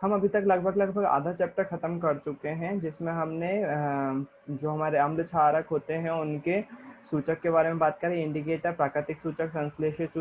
हम अभी तक लगभग आधा चैप्टर खत्म कर चुके हैं, जिसमें हमने जो हमारे अम्ल क्षारक होते हैं उनके सूचक के बारे में बात करी, इंडिकेटर, प्राकृतिक सूचक, संश्लेषित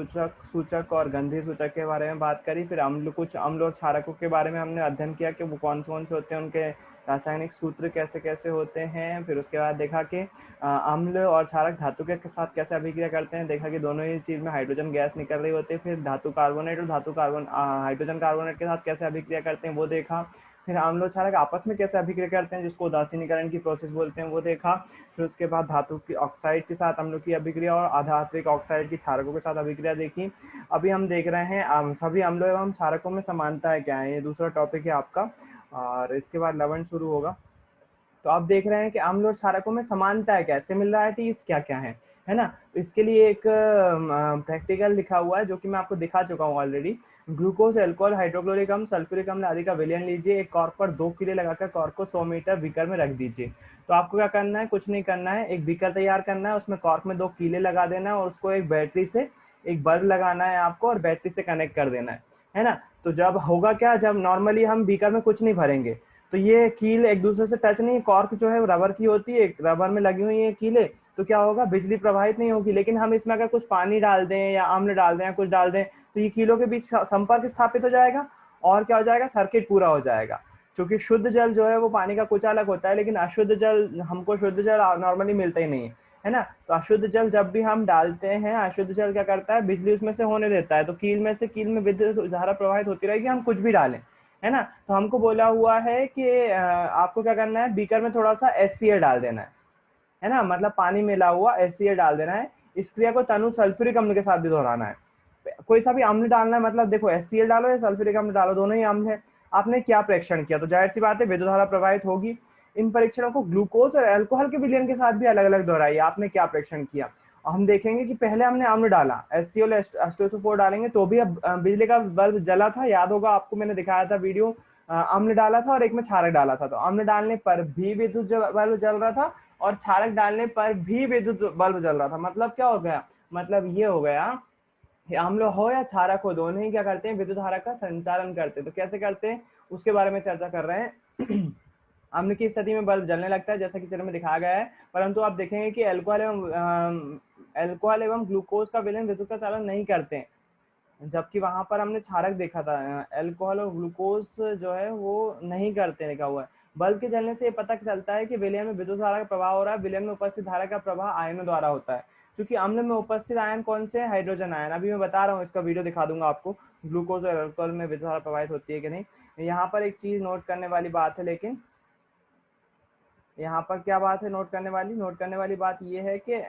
सूचक और गंधीय सूचक के बारे में बात करी। फिर कुछ अम्ल और क्षारकों के बारे में हमने अध्ययन किया कि वो कौन से होते हैं, उनके रासायनिक सूत्र कैसे कैसे होते हैं। फिर उसके बाद देखा कि अम्ल और क्षारक धातु के साथ कैसे अभिक्रिया करते हैं, देखा कि दोनों ही चीज में हाइड्रोजन गैस निकल रही होती है। फिर धातु कार्बोनेट और हाइड्रोजन कार्बोनेट के साथ कैसे अभिक्रिया करते हैं वो देखा। फिर अम्ल और क्षारक आपस में कैसे अभिक्रिया करते हैं, जिसको उदासीनीकरण की प्रोसेस बोलते हैं, वो देखा। फिर उसके बाद धातु की ऑक्साइड के साथ अम्लों की अभिक्रिया और अधात्विक ऑक्साइड की क्षारकों के साथ अभिक्रिया देखी। अभी हम देख रहे हैं सभी अम्लों एवं क्षारकों में समानताएं क्या है, ये दूसरा टॉपिक है आपका, और इसके बाद लवण शुरू होगा। तो आप देख रहे हैं कि अम्ल और क्षारकों में समानता क्या है, सिमिलरिटीज क्या क्या है ना। तो इसके लिए एक प्रैक्टिकल लिखा हुआ है जो कि मैं आपको दिखा चुका हूँ ऑलरेडी। ग्लूकोज, अल्कोहल, हाइड्रोक्लोरिक अम्ल, सल्फ्यूरिक अम्ल आदि का विलयन लीजिए, एक कॉर्क पर 2 किले लगाकर कॉर्क को 100 मीटर बीकर में रख दीजिए। तो आपको क्या करना है, कुछ नहीं करना है, एक बीकर तैयार करना है, उसमें कॉर्क में 2 कीले लगा देना है और उसको एक बैटरी से, एक बल्ब लगाना है आपको और बैटरी से कनेक्ट कर देना है ना। तो जब होगा क्या, जब नॉर्मली हम बीकर में कुछ नहीं भरेंगे तो ये कील एक दूसरे से टच नहीं, कॉर्क जो है रबर की होती है, रबर में लगी हुई है कीले, तो क्या होगा, बिजली प्रवाहित नहीं होगी। लेकिन हम इसमें अगर कुछ पानी डाल दें या अम्ल डाल दें या कुछ डाल दें तो ये कीलों के बीच संपर्क स्थापित हो जाएगा और क्या हो जाएगा, सर्किट पूरा हो जाएगा। क्योंकि शुद्ध जल जो है वो पानी का कुछ अलग होता है, लेकिन अशुद्ध जल, हमको शुद्ध जल नॉर्मली मिलता ही नहीं है ना। तो अशुद्ध जल जब भी हम डालते हैं, अशुद्ध जल क्या करता है, बिजली उसमें से होने देता है, तो कील में विद्युत धारा प्रवाहित होती रहेगी, हम कुछ भी डालें, है ना। तो हमको बोला हुआ है कि आपको क्या करना है, बीकर में थोड़ा सा HCl डाल देना है ना, मतलब पानी मिला हुआ HCl डाल देना है। इस क्रिया को तनु सल्फ्यूरिक अम्ल के साथ भी दोहराना है। कोई सा भी अम्ल डालना है, मतलब देखो HCl डालो या सल्फ्यूरिक अम्ल डालो, दोनों ही अम्ल है। आपने क्या परीक्षण किया, तो जाहिर सी बात है विद्युत धारा प्रवाहित होगी। इन परीक्षणों को ग्लूकोज और अल्कोहल के विलयन के साथ भी अलग अलग दोहराइए, आपने क्या परीक्षण किया। और हम देखेंगे कि पहले हमने अम्ल डाला, HCl H2SO4 डालेंगे तो भी अब बिजली का बल्ब जला था, याद होगा आपको, मैंने दिखाया था वीडियो। अम्ल डाला था और एक में क्षारक डाला था, तो अम्ल डालने पर भी विद्युत बल्ब जल रहा था और क्षारक डालने पर भी विद्युत बल्ब जल रहा था। मतलब क्या हो गया, मतलब ये हो गया, अम्ल हो या क्षारक हो, दोनों ही क्या करते हैं, विद्युत धारा का संचालन करते हैं। तो कैसे करते हैं उसके बारे में चर्चा कर रहे हैं। अम्ल की स्थिति में बल्ब जलने लगता है, जैसा कि चित्र में दिखाया गया है, परंतु आप देखेंगे कि अल्कोहल एवं ग्लूकोज का विलयन विद्युत का चालन नहीं करते हैं, जबकि वहां पर हमने क्षारक देखा था। अल्कोहल और ग्लूकोज जो है वो नहीं करते, लिखा हुआ है। बल्ब के जलने से ये पता चलता है कि विलयन में विद्युत धारा का प्रभाव हो रहा है, विलयन में उपस्थित धारा का प्रभाव आयनों द्वारा होता है। क्योंकि अम्ल में उपस्थित आयन कौन से, हाइड्रोजन आयन, अभी मैं बता रहा हूँ, इसका वीडियो दिखा दूंगा आपको, ग्लूकोज और अल्कोहल में विद्युत धारा प्रभावित होती है कि नहीं। यहाँ पर एक चीज नोट करने वाली बात है, लेकिन यहाँ पर क्या बात है नोट करने वाली बात ये है कि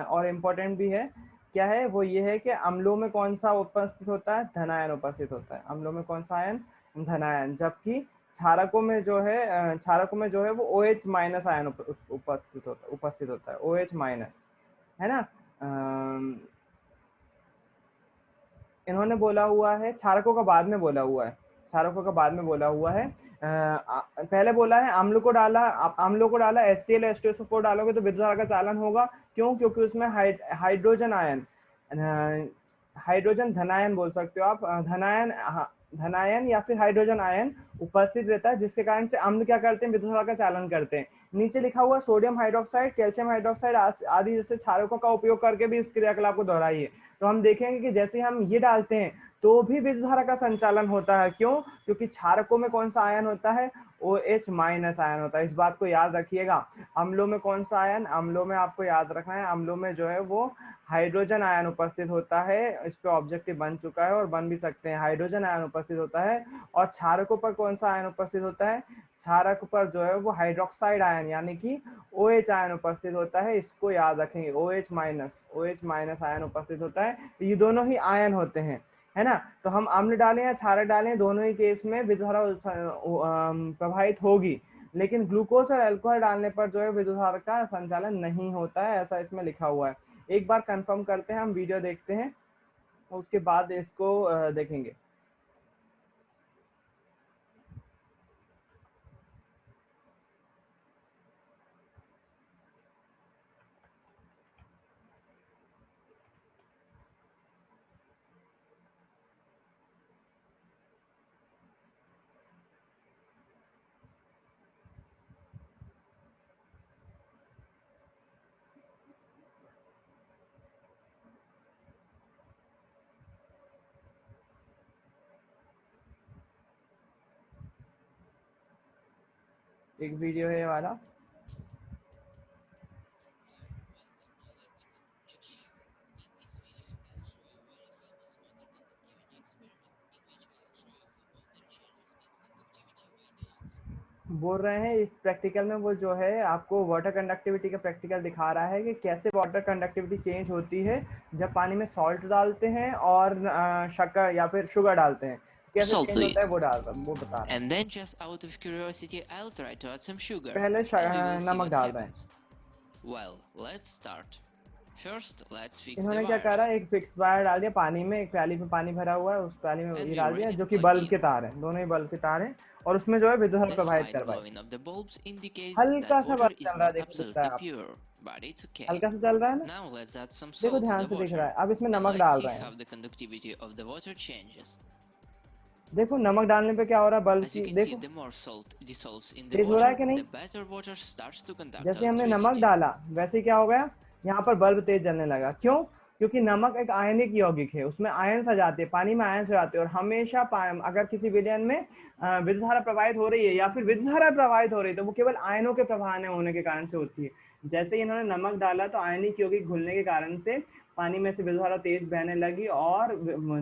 और इम्पोर्टेंट भी है, क्या है वो, ये है कि अम्लों में कौन सा उपस्थित होता है, धनायन उपस्थित होता है। अम्लों में कौन सा आयन, धनायन। जबकि क्षारकों में जो है वो OH माइनस आयन उपस्थित होता है, OH माइनस, है ना। इन्होंने बोला हुआ है, क्षारकों का बाद में बोला हुआ है, क्षारकों का बाद में बोला हुआ है। पहले बोला है अम्लों को डाला HCl H2SO4 डालोगे तो विद्युत धारा का चालन होगा। क्यों, क्योंकि उसमें हाइड्रोजन आयन, हाइड्रोजन धनायन बोल सकते हो आप, धनायन या फिर हाइड्रोजन आयन उपस्थित रहता है, जिसके कारण से अम्ल क्या करते हैं, विद्युत धारा का चालन करते हैं। नीचे लिखा हुआ सोडियम हाइड्रोक्साइड, कैल्शियम हाइड्रोक्साइड आदि जैसे क्षारकों का उपयोग करके भी इस क्रियाकलाप को दोहराइए। तो हम देखेंगे कि जैसे हम ये डालते हैं तो भी विद्युत धारा का संचालन होता है। क्यों, क्योंकि क्षारकों में कौन सा आयन होता है, OH माइनस आयन होता है। इस बात को याद रखिएगा। अम्लों में कौन सा आयन, अम्लों में आपको याद रखना है, अम्लों में जो है वो हाइड्रोजन आयन उपस्थित होता है। इस पे ऑब्जेक्टिव बन चुका है और बन भी सकते हैं, हाइड्रोजन आयन उपस्थित होता है। और क्षारकों पर कौन सा आयन उपस्थित होता है, क्षारक पर जो है वो हाइड्रोक्साइड आयन यानी कि OH आयन उपस्थित होता है। इसको याद रखेंगे, OH माइनस आयन उपस्थित होता है। ये दोनों ही आयन होते हैं, है ना। तो हम अम्ल डालें या क्षारक डालें, दोनों ही केस में विद्युत धारा प्रभावित होगी, लेकिन ग्लूकोज और अल्कोहल डालने पर जो है विद्युत धारा का संचालन नहीं होता है, ऐसा इसमें लिखा हुआ है। एक बार कंफर्म करते हैं, हम वीडियो देखते हैं, उसके बाद इसको देखेंगे। एक वीडियो है ये वाला। बोल रहे हैं इस प्रैक्टिकल में वो जो है आपको वाटर कंडक्टिविटी का प्रैक्टिकल दिखा रहा है कि कैसे वाटर कंडक्टिविटी चेंज होती है जब पानी में सॉल्ट डालते हैं और शक्कर या फिर शुगर डालते हैं, कैसे चेंज होता है वो बता रहे हैं। And then just out of curiosity, I'll try to add some sugar. पहले And we will see नमक what डाल रहे हैं। happens. Well, let's start. First, let's fix the इन्होंने क्या करा, wires. एक फिक्स वायर डाल दिया पानी में, एक प्याली में पानी भरा हुआ है, उस प्याली में And ये we डाल were दिया ready जो to कि plug बल्ब in. के तार हैं, दोनों ही बल्ब के तार हैं, और उसमें जो है विद्युत धारा The प्रवाहित slight करवाई। glowing of the bulbs indicates हल्का that सा water बल्ब is चल रहा है, not देखो दिखता है absolutely आपको, pure, but it's okay. हल्का सा चल रहा है ना। Now let's add some देखो salt to ध्यान the से दिख रहा water. है। अब इसमें And नमक let's डाल see रहे how हैं। the conductivity of the water changes. देखो नमक डालने पे क्या हो रहा है, बल्ब As you की can see, देखो the more salt dissolves in the तेज हो रहा है water, कि नहीं। the better water starts to conduct जैसे हमने नमक electricity. डाला वैसे क्या हो गया, यहाँ पर बल्ब तेज जलने लगा। क्यों? क्योंकि नमक एक आयनिक यौगिक है, उसमें आयन आ जाते हैं, पानी में आयन आ जाते हैं, और हमेशा अगर किसी विलयन में विद्युत धारा प्रवाहित हो रही है या फिर विद्युत धारा प्रवाहित हो रही है तो वो केवल आयनों के प्रवाह होने के कारण से होती है। जैसे ही इन्होंने नमक डाला तो आयनिक यौगिक घुलने के कारण से पानी में से विद्युत धारा तेज बहने लगी और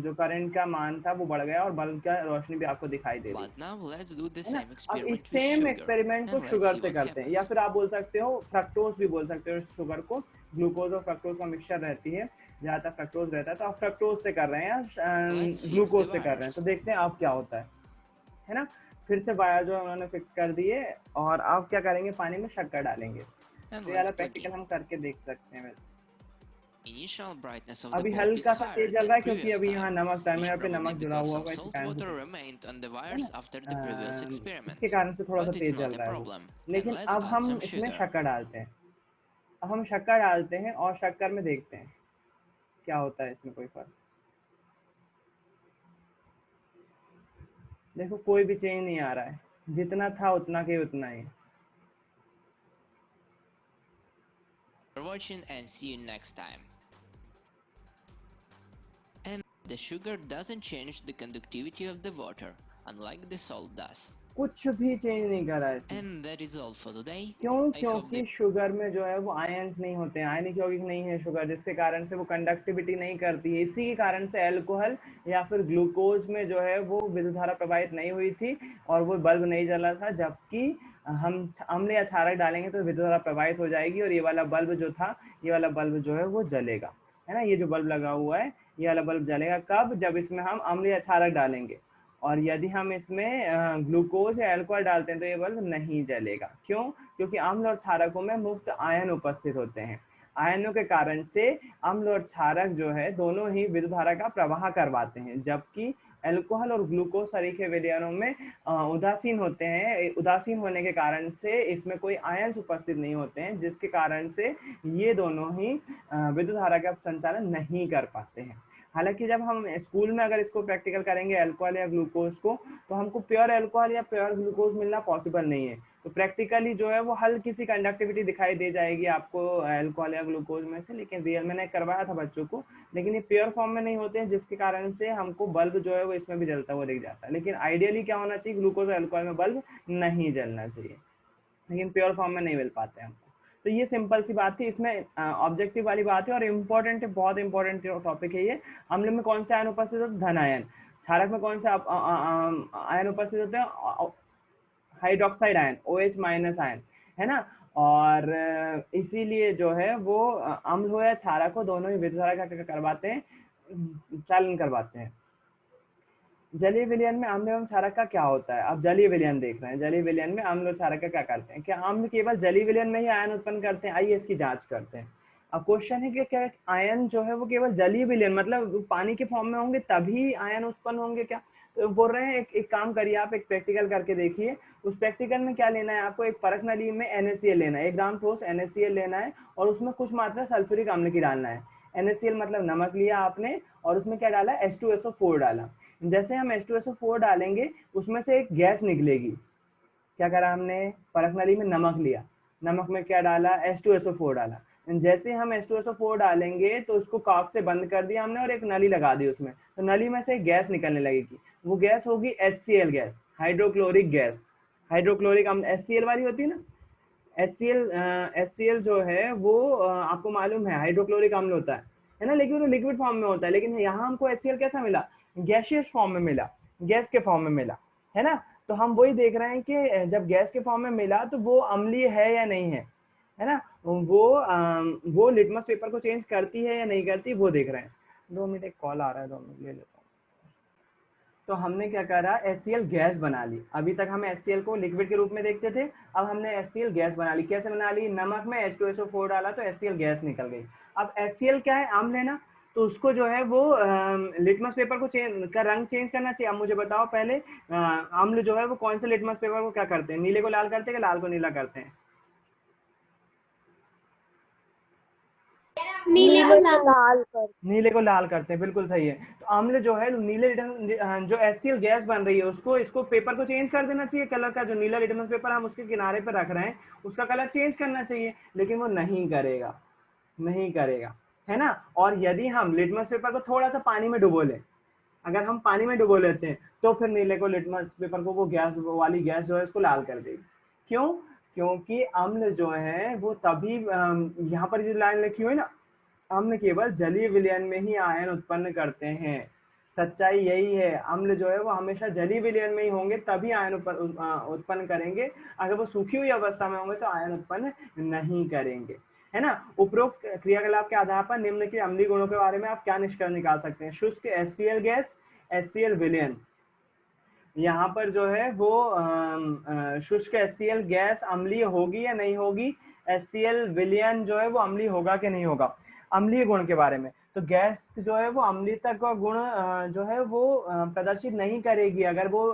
जो करंट का मान था वो बढ़ गया और बल्ब का रोशनी भी आपको दिखाई दे रही But now let's do the है ना। same अब इस experiment with same sugar. Experiment को And let's शुगर see से what करते हैं, या happens. फिर आप बोल सकते हो फ्रक्टोज भी बोल सकते हो। शुगर को ग्लूकोज और फ्रक्टोज का मिक्सचर रहती है, ज़्यादातर फ्रक्टोज रहता है, तो आप फ्रक्टोज से कर रहे हैं Let's या fix the ग्लूकोज से कर रहे हैं, wires. तो देखते हैं अब क्या होता है ना। फिर से वायर जो है उन्होंने फिक्स कर दिए और अब क्या करेंगे, पानी में शक्कर डालेंगे। And तो ये let's वाला plug in. प्रैक्टिकल हम करके देख सकते हैं। वैसे Initial brightness of the अभी bulb is हल्का सा higher तेज जल than रहा है क्योंकि previous अभी यहाँ time, नमक which टर्मिनल पे probably नमक जुड़ा because हुआ some होगा, इसी salt कारण से, water remained on the है wires ना। after the previous इसके experiment. कारण से थोड़ा सा But it's तेज not जल a रहा है वो। problem. And लेकिन let's अब add हम some इसमें sugar. शक्कर डालते हैं। अब हम शक्कर डालते हैं और शक्कर में देखते हैं क्या होता है, इसमें कोई फर्क। देखो कोई भी चेंज नहीं आ रहा है, जितना था उतना के उतना ही। For watching and see you next time. And the sugar doesn't change the conductivity of the water, unlike the salt does. कुछ भी चेंज नहीं करा है इसमें। And that is all for today. क्यों? I hope क्योंकि शुगर में जो है वो आयंस नहीं होते हैं, आयनिक यौगिक नहीं है शुगर, जिसके कारण से वो कंडक्टिविटी नहीं करती है। इसी के कारण से अल्कोहल या फिर ग्लूकोज में जो है वो विद्युत धारा प्रवाहित नहीं हुई थी और वो बल्ब नहीं जला था। जबकि हम अम्ल या क्षारक डालेंगे तो विद्युत धारा प्रवाहित हो जाएगी और ये वाला बल्ब जो था, ये वाला बल्ब जो है वो जलेगा, है ना। ये जो बल्ब लगा हुआ है ये वाला बल्ब जलेगा कब? जब इसमें हम अम्ल या क्षारक डालेंगे। और यदि हम इसमें ग्लूकोज या अल्कोहल डालते हैं तो ये बल्ब नहीं जलेगा। क्यों? क्योंकि अम्ल और क्षारकों में मुक्त आयन उपस्थित होते हैं। आयनों के कारण से अम्ल और क्षारक जो है दोनों ही विद्युत धारा का प्रवाह करवाते हैं, जबकि अल्कोहल और ग्लूकोज सरीखे विलयनों में उदासीन होते हैं। उदासीन होने के कारण से इसमें कोई आयन उपस्थित नहीं होते हैं, जिसके कारण से ये दोनों ही विद्युत धारा का संचालन नहीं कर पाते हैं। हालांकि जब हम स्कूल में अगर इसको प्रैक्टिकल करेंगे अल्कोहल या ग्लूकोज को, तो हमको प्योर अल्कोहल या प्योर ग्लूकोज मिलना पॉसिबल नहीं है। तो प्रैक्टिकली जो है वो हल्की सी कंडक्टिविटी दिखाई दे जाएगी आपको अल्कोहल या ग्लूकोज में से, लेकिन रियल मैंने करवाया था बच्चों को, लेकिन ये प्योर फॉर्म में नहीं होते हैं, जिसके कारण से हमको बल्ब जो है वो इसमें भी जलता हुआ दिख जाता है। लेकिन आइडियली क्या होना चाहिए, ग्लूकोज और अल्कोहल में बल्ब नहीं जलना चाहिए, लेकिन प्योर फॉर्म में नहीं मिल पाते हमको। तो ये सिंपल सी बात थी, इसमें ऑब्जेक्टिव वाली बात है और इम्पोर्टेंट है, बहुत इंपॉर्टेंट टॉपिक है ये। अम्ल में कौन से आयन उपस्थित होते हैं? धन आयन। क्षारक में कौन से आयन उपस्थित होते हैं? Hydroxide ion, OH minus ion, है ना। और इसीलिए जो है वो अम्ल हो या क्षारक हो, दोनों ही विद्युत धारा का करवाते हैं, चालन करवाते हैं। जलीय विलयन में अम्ल एवं क्षारक का क्या होता है? अब जलीय विलयन देख रहे हैं। जलीय विलयन में अम्ल और क्षारक का क्या करते हैं? क्या अम्ल केवल जलीय विलयन में ही आयन उत्पन्न करते हैं? आइए इसकी जांच करते हैं। अब क्वेश्चन है कि क्या आयन जो है वो केवल जलीय विलयन मतलब पानी के फॉर्म में होंगे तभी आयन उत्पन्न होंगे क्या? तो बोल रहे हैं एक काम करिए, आप एक प्रैक्टिकल करके देखिए। उस प्रैक्टिकल में क्या लेना है आपको? एक परख नली में NaCl लेना है, 1 ग्राम ठोस NaCl लेना है और उसमें कुछ मात्रा सल्फ्यूरिक अम्ल की डालना है। NaCl मतलब नमक लिया आपने और उसमें क्या डाला? H2SO4 डाला। जैसे हम H2SO4 डालेंगे उसमें से एक गैस निकलेगी। क्या करा हमने? परख नली में नमक लिया, नमक में क्या डाला? H2SO4 डाला। जैसे हम H2SO4 डालेंगे तो उसको कॉर्क से बंद कर दिया हमने और एक नली लगा दी उसमें, तो नली में से गैस निकलने लगेगी। वो गैस होगी HCl gas, hydrochloric gas, hydrochloric अम्ल HCl वाली होती है ना, HCl जो है वो आपको मालूम है हाइड्रोक्लोरिक अम्ल होता है ना, लेकिन वो लिक्विड फॉर्म में होता है। लेकिन यहाँ हमको HCl कैसा मिला, गैसियस फॉर्म में मिला, गैस के फॉर्म में मिला, है ना। तो हम वही देख रहे हैं कि जब गैस के फॉर्म में मिला तो वो अम्लीय है या नहीं है ना। वो लिटमस पेपर को चेंज करती है या नहीं करती वो देख रहे हैं। 2 मिनट, एक कॉल आ रहा है, 2 मिनट ले लेता हूँ। तो हमने क्या करा, HCl गैस बना ली। अभी तक हम HCl को लिक्विड के रूप में देखते थे, अब हमने HCl गैस बना ली। कैसे बना ली, नमक में H2SO4 डाला तो HCl गैस निकल गई। अब HCl क्या है, अम्ल है ना, तो उसको जो है वो लिटमस पेपर को का रंग चेंज करना चाहिए। अब मुझे बताओ पहले, अम्ल जो है वो कौन से लिटमस पेपर को क्या करते हैं, नीले को लाल करते हैं कि लाल को नीला करते हैं? नीले को लाल कर। नीले को लाल करते हैं, बिल्कुल सही है। तो अम्ल जो है नीले जो HCl गैस बन रही है उसको, इसको पेपर को चेंज कर देना चाहिए कलर का। जो नीला लिटमस पेपर हम उसके किनारे पर रख रहे हैं उसका कलर चेंज करना चाहिए, लेकिन वो नहीं करेगा, नहीं करेगा, है ना। और यदि हम लिटमस पेपर को थोड़ा सा पानी में डुबो लें, अगर हम पानी में डुबो लेते हैं तो फिर नीले को लिटमस पेपर को वो गैस वाली गैस जो है उसको लाल कर देगी। क्यों, क्योंकि अम्ल जो है वो तभी यहाँ पर जो लाइन लिखी हुई है ना, अम्ल केवल जलीय विलयन में ही आयन उत्पन्न करते हैं। सच्चाई यही है, अम्ल जो है वो हमेशा जलीय विलयन में ही होंगे तभी आयन उत्पन्न करेंगे। अगर वो सूखी हुई अवस्था में होंगे तो आयन उत्पन्न नहीं करेंगे, है ना। उपरोक्त क्रियाकलाप के आधार पर निम्न के अम्लीय गुणों के बारे में आप क्या निष्कर्ष निकाल सकते हैं। शुष्क HCl गैस, HCl विलयन, यहाँ पर जो है वो शुष्क HCl गैस अम्लीय होगी या नहीं होगी, HCl विलयन जो है वो अम्लीय होगा कि नहीं होगा। अम्लीय गुण के बारे में, तो गैस जो है वो अम्लीयता का गुण जो है वो प्रदर्शित नहीं करेगी अगर वो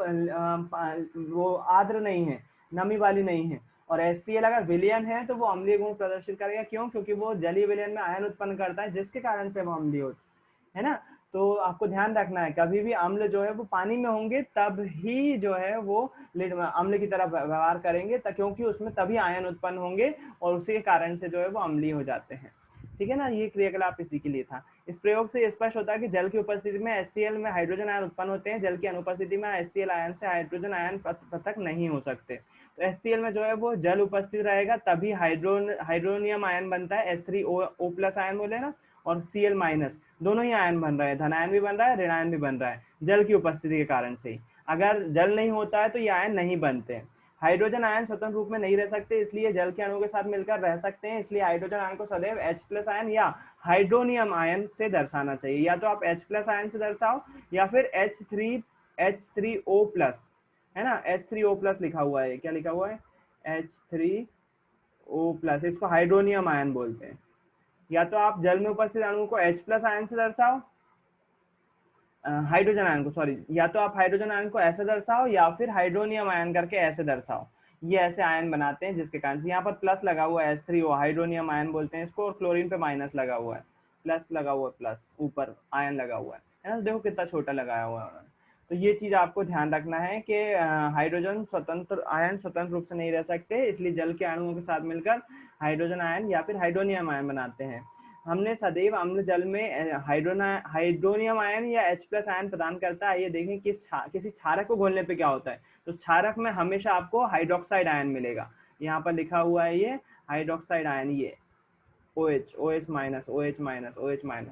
आर्द्र नहीं है, नमी वाली नहीं है। और HCl अगर विलयन है तो वो अम्लीय गुण प्रदर्शित करेगा। क्यों, क्योंकि वो जलीय विलयन में आयन उत्पन्न करता है जिसके कारण से वो अम्लीय होता है ना। तो आपको ध्यान रखना है, कभी भी अम्ल जो है वो पानी में होंगे तब ही जो है वो अम्ल की तरह व्यवहार करेंगे, क्योंकि उसमें तभी आयन उत्पन्न होंगे और उसी के कारण से जो है वो अम्लीय हो जाते हैं। ठीक है ना, ये क्रियाकलाप इसी के लिए था। इस प्रयोग से स्पष्ट होता है कि जल की उपस्थिति में HCl में हाइड्रोजन आयन उत्पन्न होते हैं, जल की अनुपस्थिति में HCl आयन से हाइड्रोजन आयन पृथक नहीं हो सकते। तो HCl में जो है वो जल उपस्थित रहेगा तभी हाइड्रोनियम आयन बनता है, H3O+ आयन बोले ना, और Cl- दोनों ही आयन बन रहे हैं, धनायन भी बन रहा है, ऋणायन भी बन रहा है, जल की उपस्थिति के कारण से ही। अगर जल नहीं होता है तो ये आयन नहीं बनते। हाइड्रोजन आयन स्वतंत्र रूप में नहीं रह सकते, इसलिए जल के अणुओं के साथ मिलकर रह सकते हैं। इसलिए हाइड्रोजन आयन को सदैव H+ आयन या हाइड्रोनियम आयन से दर्शाना चाहिए। या तो आप H+ आयन से दर्शाओ या फिर H3O+, है ना, H3O+ लिखा हुआ है, क्या लिखा हुआ है, H3O+, इसको हाइड्रोनियम आयन बोलते हैं। या तो आप जल में उपस्थित अणु को H+ आयन से दर्शाओ, हाइड्रोजन आयन को, सॉरी, या तो आप हाइड्रोजन आयन को ऐसे दर्शाओ या फिर हाइड्रोनियम आयन करके ऐसे दर्शाओ। ये ऐसे आयन बनाते हैं जिसके कारण से यहाँ पर प्लस लगा हुआ है, H3O हाइड्रोनियम आयन बोलते हैं इसको, और क्लोरीन पे माइनस लगा हुआ है, प्लस लगा हुआ है, प्लस ऊपर आयन लगा हुआ है ना, देखो कितना छोटा लगाया हुआ है। तो ये चीज आपको ध्यान रखना है कि हाइड्रोजन स्वतंत्र आयन स्वतंत्र रूप से नहीं रह सकते, इसलिए जल के अणुओं के साथ मिलकर हाइड्रोजन आयन या फिर हाइड्रोनियम आयन बनाते हैं। हमने सदैव अम्ल जल में हाइड्रोनियम आयन या H+ आयन प्रदान करता है। ये देखें कि किसी क्षारक को घोलने पे क्या होता है, तो क्षारक में हमेशा आपको हाइड्रोक्साइड आयन मिलेगा। यहाँ पर लिखा हुआ है ये हाइड्रोक्साइड आयन, ये OH, OH-,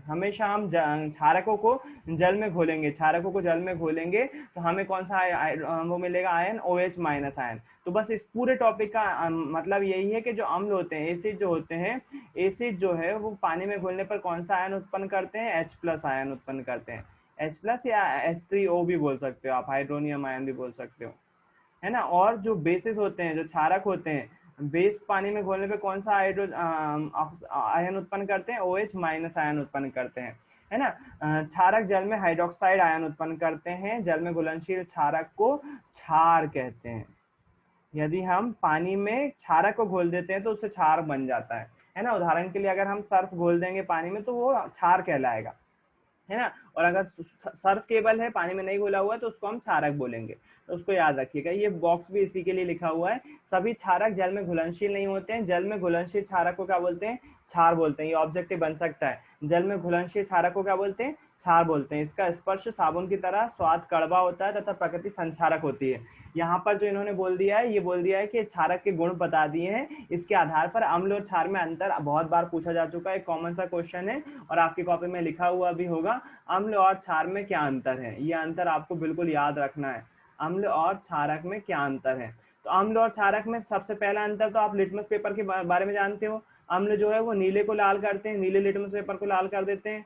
हमेशा हम क्षारकों को जल में घोलेंगे, क्षारकों को जल में घोलेंगे तो हमें कौन सा वो मिलेगा, आयन OH- आयन। तो बस इस पूरे टॉपिक का मतलब यही है कि जो अम्ल होते हैं, एसिड जो होते हैं, एसिड जो है वो पानी में घोलने पर कौन सा आयन उत्पन्न करते हैं, H+ आयन उत्पन्न करते हैं। H+ या H3O भी बोल सकते हो आप, हाइड्रोनियम आयन भी बोल सकते हो, है ना। और जो बेसिस होते हैं, जो क्षारक होते हैं, बेस पानी में घोलने पे कौन सा आयन उत्पन्न करते हैं, OH- आयन उत्पन्न करते हैं, है ना। क्षारक जल में हाइड्रोक्साइड आयन उत्पन्न करते हैं, जल में घुलनशील क्षारक को क्षार कहते हैं। यदि हम पानी में क्षारक को घोल देते हैं तो उससे क्षार बन जाता है ना। उदाहरण के लिए अगर हम सर्फ घोल देंगे पानी में तो वो क्षार कहलाएगा, है ना। और अगर सर्फ केबल है, पानी में नहीं घुला हुआ है, तो उसको हम क्षारक बोलेंगे। तो उसको याद रखिएगा, ये बॉक्स भी इसी के लिए लिखा हुआ है। सभी क्षारक जल में घुलनशील नहीं होते हैं, जल में घुलनशील क्षारक को क्या बोलते हैं, क्षार बोलते हैं। ये ऑब्जेक्टिव बन सकता है, जल में घुलनशील क्षारक को क्या बोलते हैं, क्षार बोलते हैं। इसका स्पर्श साबुन की तरह स्वाद कड़वा होता है तथा प्रकृति संक्षारक होती है। यहाँ पर जो इन्होंने बोल दिया है, ये बोल दिया है कि क्षारक के गुण बता दिए हैं, इसके आधार पर अम्ल और क्षार में अंतर बहुत बार पूछा जा चुका है, कॉमन सा क्वेश्चन है और आपकी कॉपी में लिखा हुआ भी होगा। अम्ल और क्षार में क्या अंतर है, ये अंतर आपको बिल्कुल याद रखना है, अम्ल और क्षारक में क्या अंतर है। तो अम्ल और क्षारक में सबसे पहला अंतर तो आप लिटमस पेपर के बारे में जानते हो, अम्ल जो है वो नीले को लाल करते हैं, नीले लिटमस पेपर को लाल कर देते हैं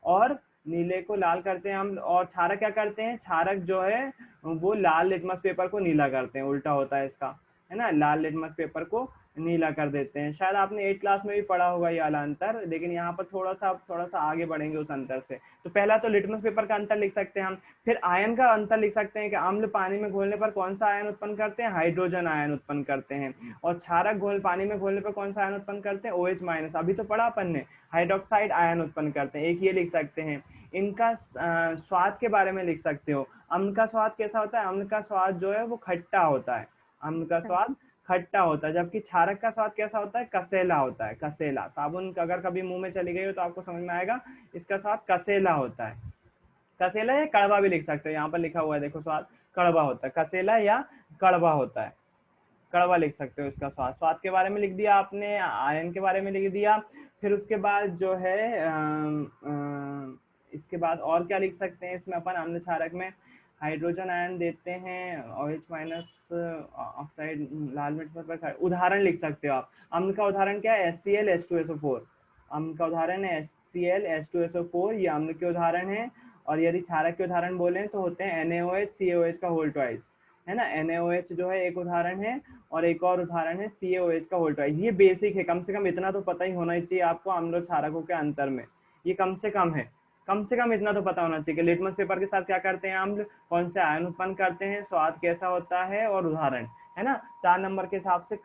और नीले को लाल करते हैं अम्ल, और क्षारक क्या करते हैं, क्षारक जो है वो लाल लिटमस पेपर को नीला करते हैं, उल्टा होता है इसका, है ना, लाल लिटमस पेपर को नीला कर देते हैं। शायद आपने 8 क्लास में भी पढ़ा होगा ये वाला अंतर, लेकिन यहाँ पर थोड़ा सा आगे बढ़ेंगे उस अंतर से। तो पहला तो लिटमस पेपर का अंतर लिख सकते हैं हम, फिर आयन का अंतर लिख सकते हैं कि अम्ल पानी में घोलने पर कौन सा आयन उत्पन्न करते हैं, हाइड्रोजन आयन उत्पन्न करते हैं, और क्षारक पानी में घोलने पर कौन सा आयन उत्पन्न करते हैं, OH-, अभी तो पढ़ा अपन ने, हाइड्रोक्साइड आयन उत्पन्न करते हैं। एक ये लिख सकते हैं। इनका स्वाद के बारे में लिख सकते हो, अम्ल का स्वाद कैसा होता है, अम्ल का स्वाद जो है वो खट्टा होता है, अम्ल का स्वाद खट्टा होता है, जबकि क्षारक का स्वाद कैसा होता है, कसेला होता है, कसेला। साबुन अगर कभी मुंह में चली गई हो तो आपको समझ में आएगा, इसका स्वाद कसेला होता है, कसेला या कड़वा भी लिख सकते हो, यहाँ पर लिखा हुआ है देखो, स्वाद कड़वा होता है, कसेला या कड़वा होता है, कड़वा लिख सकते हो इसका स्वाद। स्वाद के बारे में लिख दिया आपने, आयन के बारे में लिख दिया, फिर उसके बाद जो है इसके बाद और क्या लिख सकते हैं, इसमें अपन अम्ल क्षारक में हाइड्रोजन आयन देते हैं, OH- ऑक्साइड लाल मिर्च पर उदाहरण लिख सकते हो आप। अम्ल का उदाहरण क्या है, HCl H2SO4, अम्ल का उदाहरण है HCl H2SO4, ये अम्ल के उदाहरण है। और यदि क्षारक के उदाहरण बोले तो होते हैं NaOH CaOH का होल ट्वाइस, है ना, NaOH जो है एक उदाहरण है, और एक और उदाहरण है CaOH का होल ट्वाइस। ये बेसिक है, कम से कम इतना तो पता ही होना ही चाहिए आपको अम्ल और क्षारकों के अंतर में, ये कम से कम है, कम से कम इतना तो पता होना चाहिए कि लिटमस पेपर के साथ क्या करते हैं अम्ल, कौन से आयन उत्पन्न करते हैं, स्वाद कैसा होता है, और उदाहरण, है ना। 4 नंबर के हिसाब से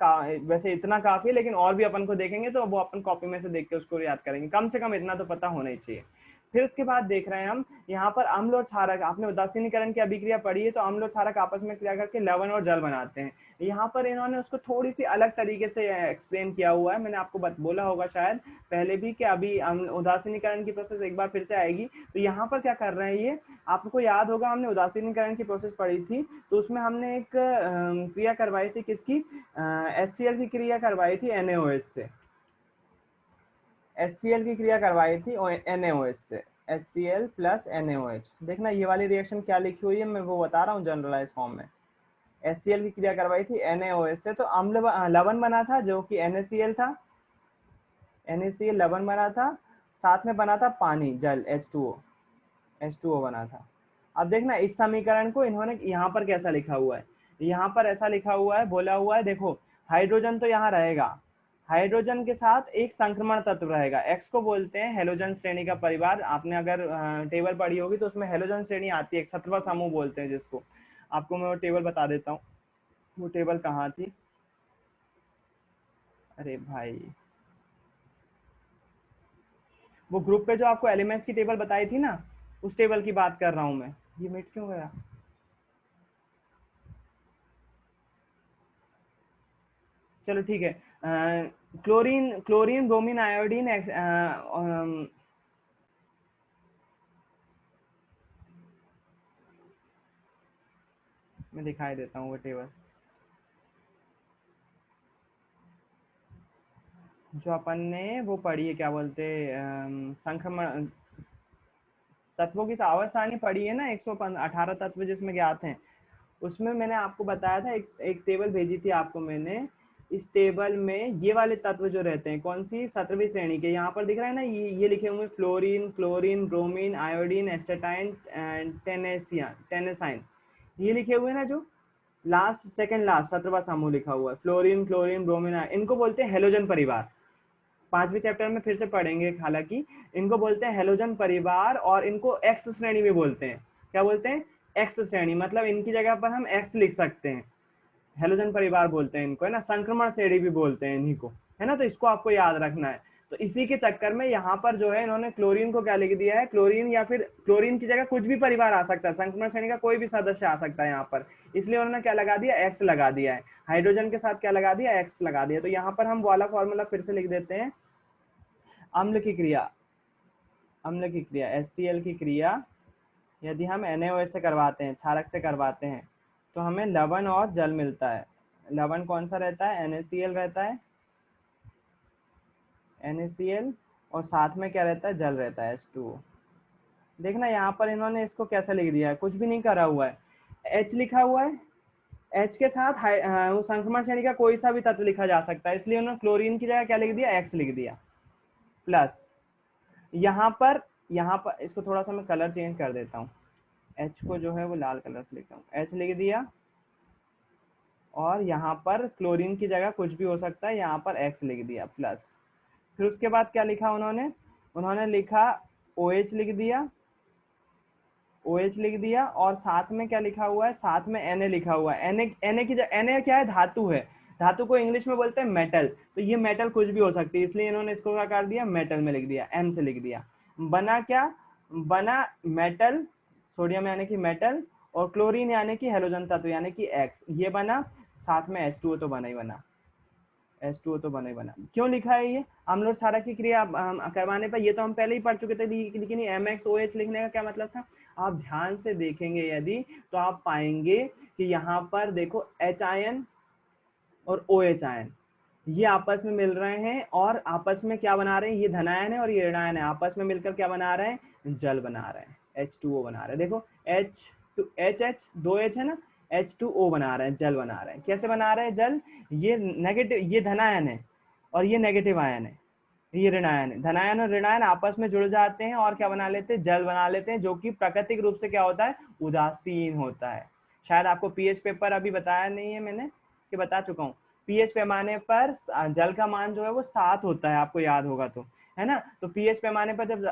वैसे इतना काफी है, लेकिन और भी अपन को देखेंगे तो वो अपन कॉपी में से देख के उसको याद करेंगे, कम से कम इतना तो पता होना ही चाहिए। फिर उसके बाद देख रहे हैं हम यहाँ पर अम्ल और क्षारक, आपने उदासीनीकरण की अभिक्रिया पढ़ी है, तो अम्ल और क्षारक आपस में क्रिया करके लवण और जल बनाते हैं। यहाँ पर इन्होंने उसको थोड़ी सी अलग तरीके से एक्सप्लेन किया हुआ है, मैंने आपको बोला होगा शायद पहले भी कि अभी उदासीनीकरण की प्रोसेस एक बार फिर से आएगी। तो यहाँ पर क्या कर रहे हैं, ये आपको याद होगा हमने उदासीनीकरण की प्रोसेस पढ़ी थी, तो उसमें हमने एक क्रिया करवाई थी, किसकी, HCl की क्रिया करवाई थी NaOH से, HCl की क्रिया करवाई थी NaOH से, HCl प्लस NaOH। देखना ये वाली रिएक्शन क्या लिखी हुई है, मैं वो बता रहा हूँ जनरलाइज फॉर्म में। HCl की क्रिया करवाई थी NaOH से, तो अम्ल लवण बना था जो कि NaCl था, NaCl लवण बना था, साथ में बना था पानी, जल H2O बना था। अब देखना इस समीकरण को इन्होंने यहाँ पर कैसा लिखा हुआ है, यहाँ पर ऐसा लिखा हुआ है, बोला हुआ है, देखो हाइड्रोजन तो यहाँ रहेगा, हाइड्रोजन के साथ एक संक्रमण तत्व रहेगा, एक्स को बोलते हैं हेलोजन श्रेणी का परिवार। आपने अगर टेबल पढ़ी होगी तो उसमें हेलोजन श्रेणी आती है, 17वां समूह बोलते हैं जिसको, आपको मैं वो टेबल बता देता हूँ, वो टेबल कहाँ थी, अरे भाई वो ग्रुप पे जो आपको एलिमेंट्स की टेबल बताई थी ना, उस टेबल की बात कर रहा हूँ मैं। ये मिट क्यों गया, चलो ठीक है। क्लोरीन क्लोरीन ब्रोमीन आयोडीन मैं दिखाई देता हूँ वो टेबल जो अपन ने वो पढ़ी है, क्या बोलते संक्रमण तत्वों की आवर्त सारणी पढ़ी है ना, 118 तत्व जिसमें ज्ञात हैं, उसमें मैंने आपको बताया था, एक टेबल भेजी थी आपको मैंने, इस टेबल में ये वाले तत्व जो रहते हैं, कौन सी, 17वीं श्रेणी के, यहाँ पर दिख रहा है ना, ये लिखे हुए fluorine, chlorine, bromine, iodine, astatine, टेनेसाइन, ये लिखे हुए ना, जो लास्ट सेकंड लास्ट 17वां समूह लिखा हुआ है, फ्लोरीन, क्लोरीन, ब्रोमीन, इनको बोलते हैं हेलोजन परिवार। 5वें चैप्टर में फिर से पढ़ेंगे, हालांकि इनको बोलते हैं हेलोजन परिवार, और इनको एक्स श्रेणी भी बोलते हैं। क्या बोलते हैं, एक्स श्रेणी, मतलब इनकी जगह पर हम एक्स लिख सकते हैं, हेलोजन परिवार बोलते हैं इनको, है ना, संक्रमण श्रेणी भी बोलते हैं इन्हीं को, है ना, तो इसको आपको याद रखना है। तो इसी के चक्कर में यहाँ पर जो है इन्होंने क्लोरीन को क्या लिख दिया है, क्लोरीन, या फिर क्लोरीन की जगह कुछ भी परिवार आ सकता है, संक्रमण श्रेणी का कोई भी सदस्य आ सकता है यहाँ पर, इसलिए उन्होंने क्या लगा दिया, एक्स लगा दिया है, हाइड्रोजन के साथ क्या लगा दिया, एक्स लगा दिया। तो यहाँ पर हम वाला फॉर्मूला फिर से लिख देते हैं, अम्ल की क्रिया, अम्ल की क्रिया HCl की क्रिया यदि हम NaOH से करवाते हैं, क्षारक से करवाते हैं, तो हमें लवण और जल मिलता है। लवण कौन सा रहता है? NaCl रहता है, NaCl, और साथ में क्या रहता है? जल रहता है, H2O। देखना यहाँ पर इन्होंने इसको कैसे लिख दिया है, कुछ भी नहीं करा हुआ है, H लिखा हुआ है, H के साथ वो संक्रमण श्रेणी का कोई सा भी तत्व लिखा जा सकता है, इसलिए उन्होंने क्लोरीन की जगह क्या लिख दिया? X लिख दिया। प्लस यहाँ पर इसको थोड़ा सा मैं कलर चेंज कर देता हूँ, H को जो है वो लाल कलर से लिखता हूँ, H लिख दिया, और यहाँ पर क्लोरीन की जगह कुछ भी हो सकता है, यहाँ पर X लिख दिया प्लस। फिर उसके बाद क्या लिखा उन्होंने लिखा OH लिख दिया, OH लिख दिया, और साथ में क्या लिखा हुआ है? साथ में Na लिखा हुआ है। Na की Na क्या है? धातु है, धातु को इंग्लिश में बोलते हैं मेटल, तो ये मेटल कुछ भी हो सकती है, इसलिए इन्होंने इसको क्या कर दिया? मेटल में लिख दिया, M से लिख दिया। बना क्या? बना मेटल, सोडियम यानी कि मेटल, और क्लोरीन यानी कि हेलोजन तत्व यानी कि X, ये बना, साथ में H2O तो बना ही बना, H2O तो बना ही बना। क्यों लिखा है ये? अम्ल और क्षारक की क्रिया करवाने पर, ये तो हम पहले ही पढ़ चुके थे, लेकिन ये MXOH लिखने का क्या मतलब था? आप ध्यान से देखेंगे यदि, तो आप पाएंगे कि यहाँ पर देखो H आयन और OH आयन ये आपस में मिल रहे हैं, और आपस में क्या बना रहे हैं? ये धनायन है और ये ऋणायन है, आपस में मिलकर क्या बना रहे हैं? जल बना रहे हैं, H2O बना रहे हैं। देखो H दो H है ना, H2O बना रहे हैं, जल बना रहे हैं। कैसे बना रहे हैं जल? ये नेगेटिव, ये धनायन है और ये नेगेटिव आयन है, ये ऋणायन है। धनायन और ऋणायन आपस में जुड़ जाते हैं और क्या बना लेते हैं? जल बना लेते हैं, जो कि प्राकृतिक रूप से क्या होता है? उदासीन होता है। शायद आपको पीएच पेपर अभी बताया नहीं है मैंने, कि बता चुका हूँ। पीएच पैमाने पर जल का मान जो है वो 7 होता है, आपको याद होगा तो, है ना। तो पीएच पैमाने पर जब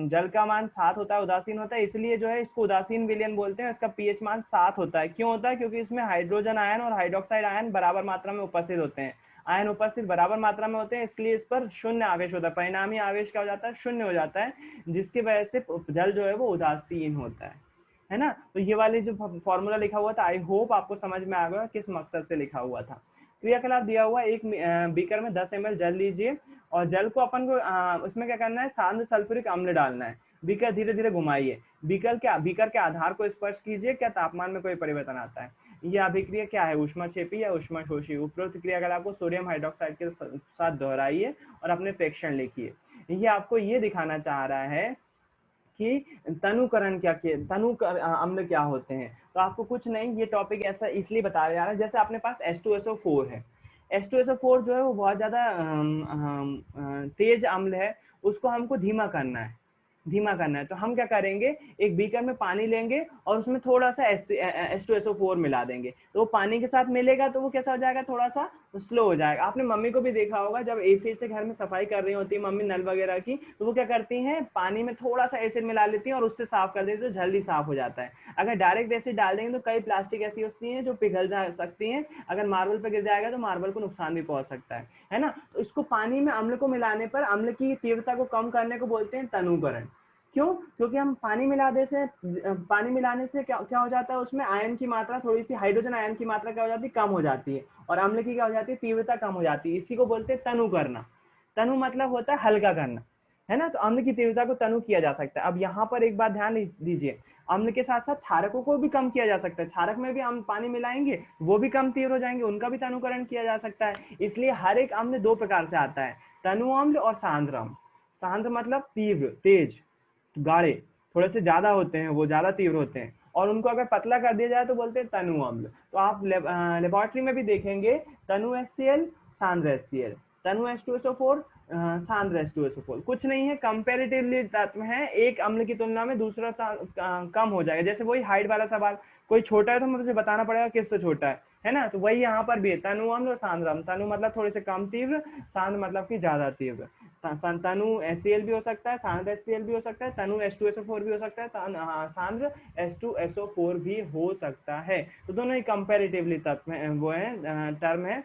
जल का मान 7 होता है, उदासीन होता है, इसलिए जो है इसको उदासीन विलयन बोलते हैं। इसका पीएच मान 7 होता है। क्यों होता है? क्योंकि इसमें हाइड्रोजन आयन और हाइड्रोक्साइड आयन बराबर मात्रा में उपस्थित होते हैं। आयन उपस्थित बराबर मात्रा में होते हैं, इसलिए इस पर शून्य आवेश होता है, परिणामी आवेश क्या हो जाता है? शून्य हो जाता है, जिसकी वजह से जल जो है वो उदासीन होता है ना। तो ये वाली जो फॉर्मूला लिखा हुआ था, आई होप आपको समझ में आ गया किस मकसद से लिखा हुआ था। क्रियाकलाप दिया हुआ, एक बीकर में 10 ml जल लीजिए, और जल को अपन को उसमें क्या करना है? सांद्र सल्फ्यूरिक अम्ल डालना है। बीकर धीरे धीरे घुमाइए, बीकर के आधार को स्पर्श कीजिए, क्या तापमान में कोई परिवर्तन आता है? यह अभिक्रिया क्या है? ऊष्माक्षेपी या ऊष्माशोषी? उपरोक्त क्रियाकलाप को सोडियम हाइड्रोक्साइड के साथ दोहराइए और अपने प्रेक्षण लिखिए। ये आपको ये दिखाना चाह रहा है कि तनुकरण तनु अम्ल क्या होते हैं। तो आपको कुछ नहीं, ये टॉपिक ऐसा इसलिए बताया जा रहा है, जैसे अपने पास H2SO4 है, H2SO4 जो है वो बहुत ज्यादा तेज अम्ल है, उसको हमको धीमा करना है, तो हम क्या करेंगे? एक बीकर में पानी लेंगे और उसमें थोड़ा सा H2SO4 मिला देंगे, तो वो पानी के साथ मिलेगा तो वो कैसा हो जाएगा? थोड़ा सा स्लो हो जाएगा। आपने मम्मी को भी देखा होगा, जब एसिड से घर में सफाई कर रही होती है मम्मी, नल वगैरह की, तो वो क्या करती हैं? पानी में थोड़ा सा एसिड मिला लेती हैं और उससे साफ कर देती है, तो जल्दी साफ हो जाता है। अगर डायरेक्ट एसिड डाल देंगे तो कई प्लास्टिक ऐसी होती हैं जो पिघल जा सकती हैं, अगर मार्बल पर गिर जाएगा तो मार्बल को नुकसान भी पहुंच सकता है ना। तो इसको पानी में अम्ल को मिलाने पर अम्ल की तीव्रता को कम करने को बोलते हैं तनुकरण। क्यों? क्योंकि हम पानी मिलाने से क्या हो जाता है? उसमें आयन की मात्रा, थोड़ी सी हाइड्रोजन आयन की मात्रा क्या हो जाती है? कम हो जाती है, और अम्ल की क्या हो जाती है? तीव्रता कम हो जाती है। इसी को बोलते हैं तनु करना। तनु मतलब होता है हल्का करना, है ना। तो अम्ल की तीव्रता को तनु किया जा सकता है। अब यहाँ पर एक बात ध्यान दीजिए, अम्ल के साथ साथ क्षारकों को भी कम किया जा सकता है। क्षारक में भी हम पानी मिलाएंगे, वो भी कम तीव्र हो जाएंगे, उनका भी तनुकरण किया जा सकता है। इसलिए हर एक अम्ल दो प्रकार से आता है, तनु अम्ल और सांद्र अम्ल। सांद्र मतलब तीव्र, तेज, गाढ़े, थोड़े से ज्यादा होते हैं, वो ज्यादा तीव्र होते हैं, और उनको अगर पतला कर दिया जाए तो बोलते हैं तनु अम्ल। तो आप लेबोरेटरी में भी देखेंगे तनु HCl, सांद्र HCl, तनु H2SO4, सांद्र H2SO4। कुछ नहीं है, कंपैरेटिवली तत्व है, एक अम्ल की तुलना में दूसरा कम हो जाएगा। जैसे वही हाइट वाला सवाल, कोई छोटा है तो मुझे बताना पड़ेगा किससे छोटा है ना। तो वही यहाँ पर भी है, तनु अम्ल और सांद्र अम्ल। तनु मतलब थोड़े से कम तीव्र, सांद्र मतलब कि ज्यादा तीव्र। तनु HCl भी हो सकता है, सांद्र HCl भी हो सकता है, तनु H2SO4 भी हो सकता है, सांद्र H2SO4 भी हो सकता है। तो दोनों ही कंपैरेटिवली तत्व है, वो है टर्म है,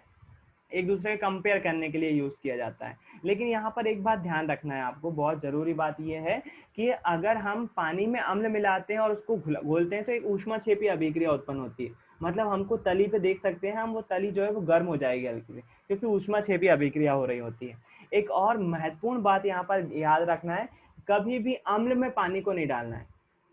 एक दूसरे को कंपेयर करने के लिए यूज किया जाता है। लेकिन यहाँ पर एक बात ध्यान रखना है आपको, बहुत जरूरी बात यह है कि अगर हम पानी में अम्ल मिलाते हैं और उसको घोलते हैं तो एक ऊष्माक्षेपी अभिक्रिया उत्पन्न होती है। मतलब हमको तली पे देख सकते हैं हम, वो तली जो है वो गर्म हो जाएगी हल्की से, क्योंकि ऊष्माक्षेपी अभिक्रिया हो रही होती है। एक और महत्वपूर्ण बात यहाँ पर याद रखना है, कभी भी अम्ल में पानी को नहीं डालना है,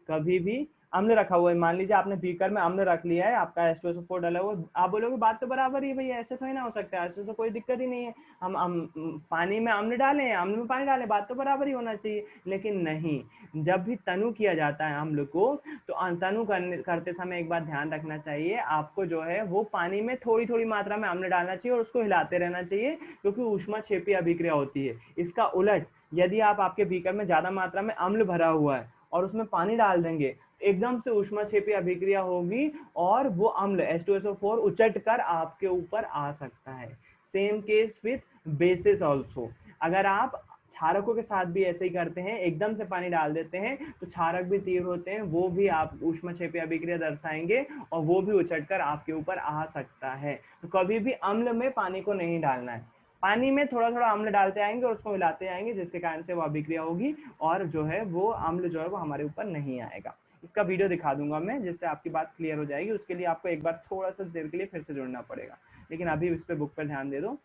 कभी भी अम्ल रखा हुआ है, मान लीजिए आपने बीकर में अम्ल रख लिया है, आपका H2SO4 डाला हुआ, आप बोलोगे बात तो बराबर ही है भैया, ऐसे थोड़ी ना हो सकता है, ऐसे तो कोई दिक्कत ही नहीं है, हम पानी में अम्ल डालें, अम्ल में पानी डालें, बात तो बराबर ही होना चाहिए। लेकिन नहीं, जब भी तनु किया जाता है अम्ल को, तो तनु करते समय एक बात ध्यान रखना चाहिए, आपको जो है वो पानी में थोड़ी थोड़ी मात्रा में अम्ल डालना चाहिए और उसको हिलाते रहना चाहिए, क्योंकि ऊष्माक्षेपी अभिक्रिया होती है। इसका उलट यदि आप आपके बीकर में ज्यादा मात्रा में अम्ल भरा हुआ है और उसमें पानी डाल देंगे, एकदम से ऊष्माक्षेपी अभिक्रिया होगी और वो अम्ल H2SO4 उचट कर आपके ऊपर आ सकता है। Same case with basis also, अगर आप क्षारकों के साथ भी ऐसे ही करते हैं, एकदम से पानी डाल देते हैं, तो क्षारक भी तीव्र होते हैं, वो भी आप ऊष्माक्षेपी अभिक्रिया दर्शाएंगे और वो भी उचट कर आपके ऊपर आ सकता है। तो कभी भी अम्ल में पानी को नहीं डालना है, पानी में थोड़ा थोड़ा अम्ल डालते आएंगे और उसको हिलाते आएंगे, जिसके कारण से वो अभिक्रिया होगी और जो है वो अम्ल जो है वो हमारे ऊपर नहीं आएगा। इसका वीडियो दिखा दूंगा मैं, जिससे आपकी बात क्लियर हो जाएगी। उसके लिए आपको एक बार थोड़ा सा देर के लिए फिर से जुड़ना पड़ेगा, लेकिन अभी इस पे बुक पर ध्यान दे दो,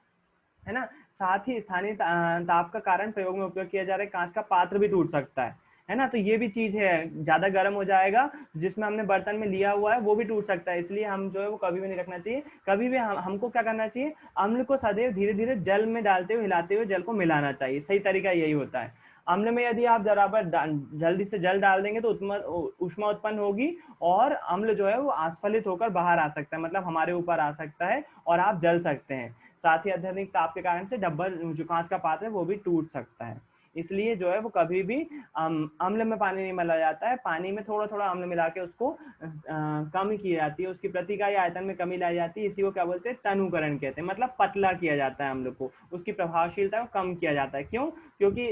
है ना। साथ ही स्थानीय ताप का कारण प्रयोग में उपयोग किया जा रहा है, कांच का पात्र भी टूट सकता है ना। तो ये भी चीज है, ज्यादा गर्म हो जाएगा, जिसमें हमने बर्तन में लिया हुआ है वो भी टूट सकता है, इसलिए हम जो है वो कभी भी नहीं रखना चाहिए। कभी भी हमको क्या करना चाहिए, अम्ल को सदैव धीरे धीरे जल में डालते हुए, हिलाते हुए जल को मिलाना चाहिए, सही तरीका यही होता है। अम्ल में यदि आप बराबर जल्दी से जल डाल देंगे तो ऊष्मा उत्पन्न होगी और अम्ल जो है वो आस्फलित होकर बाहर आ सकता है, मतलब हमारे ऊपर आ सकता है और आप जल सकते हैं। साथ ही अत्यधिक ताप के कारण से डब्बा, जो कांच का पात्र है, वो भी टूट सकता है। इसलिए जो है वो कभी भी अम्ल में पानी नहीं मिलाया जाता है, पानी में थोड़ा थोड़ा अम्ल मिला के उसको कम की जाती है, उसकी प्रति इकाई आयतन में कमी लाई जाती है। इसी को क्या बोलते हैं, तनुकरण कहते हैं, मतलब पतला किया जाता है अम्ल को, उसकी प्रभावशीलता को कम किया जाता है। क्यों? क्योंकि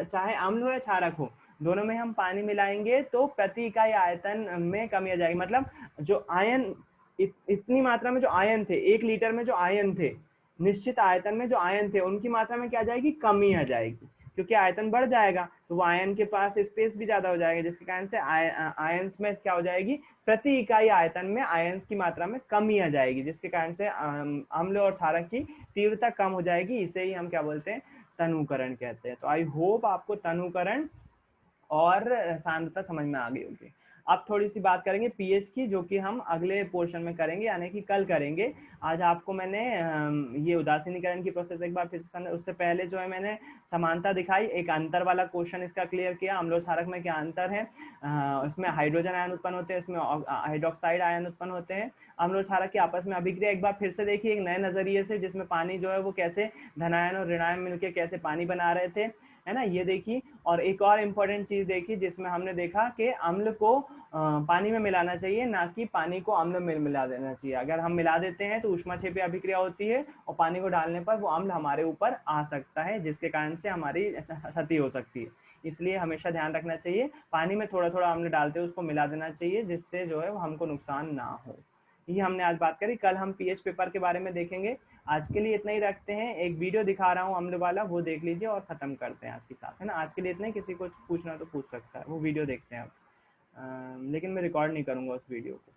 चाहे अम्ल हो या क्षारक हो, दोनों में हम पानी मिलाएंगे तो प्रति इकाई आयतन में कमी आ जाएगी, मतलब जो आयन इतनी मात्रा में जो आयन थे, 1 लीटर में जो आयन थे, निश्चित आयतन में जो आयन थे, उनकी मात्रा में क्या आ जाएगी, कमी आ जाएगी, क्योंकि आयतन बढ़ जाएगा तो वो आयन के पास स्पेस भी ज्यादा हो जाएगा, जिसके कारण से आयन्स में क्या हो जाएगी, प्रति इकाई आयतन में आयन्स की मात्रा में कमी आ जाएगी, जिसके कारण से अम्ल और क्षारक की तीव्रता कम हो जाएगी। इसे ही हम क्या बोलते हैं, तनुकरण कहते हैं। तो आई होप आपको तनुकरण और सांद्रता समझ में आ गई होगी। अब थोड़ी सी बात करेंगे पीएच की, जो कि हम अगले पोर्शन में करेंगे, यानी कि कल करेंगे। आज आपको मैंने ये उदासीनीकरण की प्रोसेस एक बार फिर से समझ, उससे पहले जो है मैंने समानता दिखाई, एक अंतर वाला क्वेश्चन इसका क्लियर किया, अम्ल और क्षारक में क्या अंतर है। इसमें हाइड्रोजन आयन उत्पन्न होते हैं, इसमें हाइड्रोक्साइड आयन उत्पन्न होते हैं। अम्ल और क्षारक की आपस में अभिक्रिया एक बार फिर से देखिए एक नए नजरिए से, जिसमें पानी जो है वो कैसे धनायन और ऋणायन मिलकर कैसे पानी बना रहे थे, है ना, ये देखी। और एक और इम्पोर्टेंट चीज देखी, जिसमें हमने देखा कि अम्ल को पानी में मिलाना चाहिए, ना कि पानी को अम्ल में मिला देना चाहिए। अगर हम मिला देते हैं तो ऊष्माक्षेपी अभिक्रिया होती है और पानी को डालने पर वो अम्ल हमारे ऊपर आ सकता है, जिसके कारण से हमारी क्षति हो सकती है। इसलिए हमेशा ध्यान रखना चाहिए, पानी में थोड़ा थोड़ा अम्ल डालते हुए उसको मिला देना चाहिए, जिससे जो है वो हमको नुकसान ना हो। ये हमने आज बात करी, कल हम पीएच पेपर के बारे में देखेंगे। आज के लिए इतना ही रखते हैं, एक वीडियो दिखा रहा हूँ अम्ल वाला, वो देख लीजिए और खत्म करते हैं आज की क्लास, है ना। आज के लिए इतना ही, किसी को पूछना तो पूछ सकता है, वो वीडियो देखते हैं अब। लेकिन मैं रिकॉर्ड नहीं करूँगा उस वीडियो को।